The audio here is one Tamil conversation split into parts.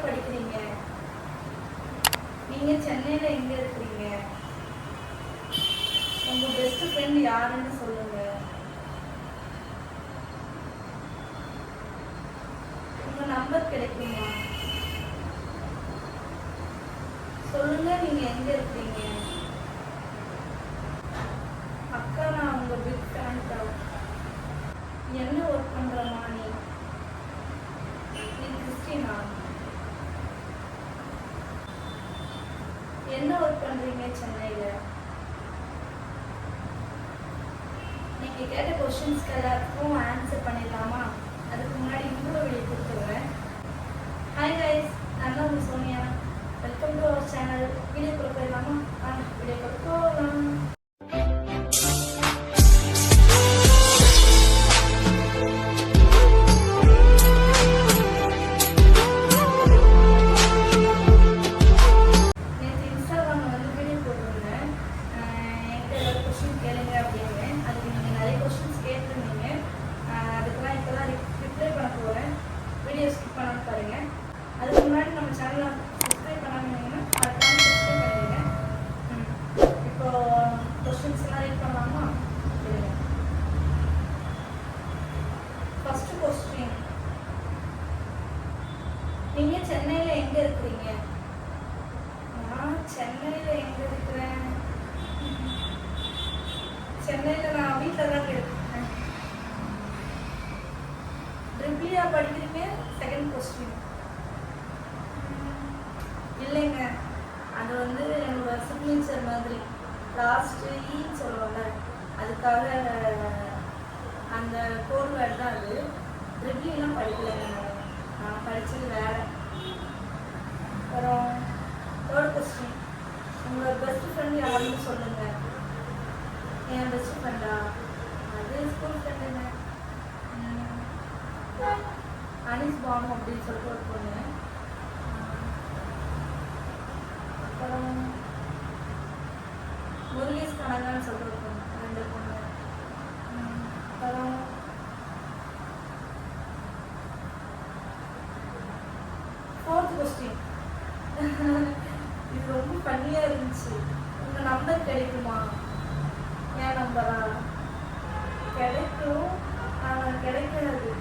படிக்கிறீங்க? நீங்க சென்னையில எங்க இருக்கிறீங்க? உங்க பெஸ்ட் ஃப்ரெண்ட் யாருன்னு சொல்லுங்க. உங்க நம்பர் கிடைக்குமா? சொல்லுங்க, நீங்க எங்க இருக்கீங்க? அக்கா, நான் உங்க பிக் ஃபேன். என்ன ஒர்க் பண்றமா நீ? கிறிஸ்டினா? என்ன ஒர்க் பண்றீங்க சென்னையில? நீங்க கேட்ட கொஸ்டின்ஸ்க்கு எல்லாத்துக்கும் ஆன்சர் பண்ணிடலாமா? அதுக்கு முன்னாடி இன்னொரு வீடியோ கொடுத்துருவேன். ஹாய் கைஸ், நான் தான் உங்க Sonia. Welcome to our channel. Video கொடுக்கலாமா? வீடியோ கொடுக்கலாம். வீடியோ ஸ்கிப் பண்ணாம பாருங்க. அதுக்கு முன்னாடி நம்ம சேனலை சப்ஸ்கிரைப் பண்ணாமீங்கன்னா மறக்காம சப்ஸ்கிரைப் பண்ணிடுங்க. இப்போ கொஸ்டின்ஸ் எல்லாம் ரீட் பண்ணலாமா? ஃபர்ஸ்ட் கொஸ்டின், நீங்க சென்னையில எங்க இருக்கிறீங்க? நான் சென்னையில எங்க இருக்கிறேன்? சென்னையில நான் வீட்டில் தான் இருக்கேன். ட்ரிபிளியா படிக்கிறீங்க? செகண்ட் கொஸ்டின், இல்லைங்க, அது வந்து என்னோட சிக்னேச்சர் மாதிரி லாஸ்ட் ஈன்னு சொல்லுவாங்க, அதுக்காக அந்த கோட் வேர்டு தான் அது. ட்ரிபிளிலாம் படிக்கலைங்க, நான் படித்தது வேற. அப்புறம் தேர்ட் கொஸ்டின், உங்களோட பெஸ்ட் ஃப்ரெண்ட் யாருன்னு சொல்லுங்க. என் பெஸ்ட் ஃப்ரெண்டா? அது ஸ்கூல் ஃப்ரெண்டுங்க, அனிஸ் பானு அப்படின்னு சொல்லிட்டு ஒரு பொண்ணு. அப்புறம் முருகேஷ் கனகான்னு சொல்லிட்டு ஒரு பொண்ணு, 2 பொண்ணு. அப்புறம் ஃபோர்த் கொஸ்டின், இது ரொம்ப பண்ணியா இருந்துச்சு. உங்க நம்பர் கிடைக்குமா? என் நம்பரா? கிடைக்கும், ஆனால் கிடைக்காது.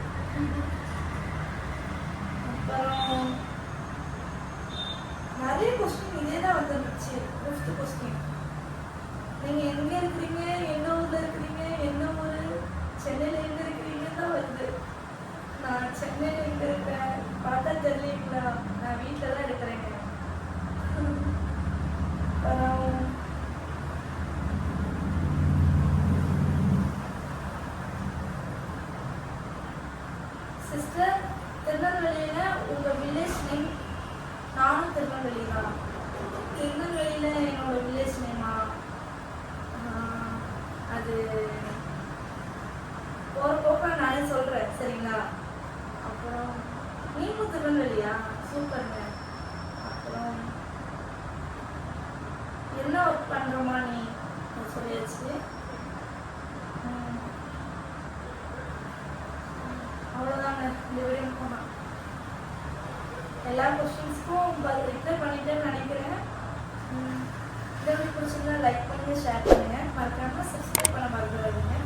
அப்புறம் நிறைய கொஸ்டின் இதே தான் வந்துருந்துச்சு. ஃபிஃப்த் கொஸ்டின், நீங்க எங்க இருக்கிறீங்க, என்ன ஊர்ல இருக்கிறீங்க, என்ன ஊரு, சென்னையில எங்க இருக்கிறீங்கன்னு தான் வருது. நான் சென்னையில எங்க இருக்கேன் பார்த்தா தெரியலீங்களா? நான் வீட்டில தான் இருக்கிறேங்க. அப்புறம் சிஸ்டர், திருநெல்வேலியில உங்க வில்லேஜ் நேம்? நானும் திருநெல்வேலி தான். திருநெல்வேலியில என்னோட வில்லேஜ் நேமா? அது போற போக்க நானே சொல்றேன், சரிங்களா? அப்புறம் நீங்களும் திருநெல்வேலியா? சூப்பருங்க. அப்புறம் என்ன ஒர்க் பண்றோமா நீ? சொல்லியாச்சு. அவ்வளோதாங்க, இந்த வீடியோ போனால் எல்லா கொஸ்டின்ஸ்க்கும் ரிப்ளை பண்ணிட்டேன்னு நினைக்கிறேன். இந்த வீடியோ பிடிச்சிருந்தா லைக் பண்ணுங்க, ஷேர் பண்ணுங்க, மறக்காம சப்ஸ்கிரைப் பண்ண மறந்துடாதீங்க.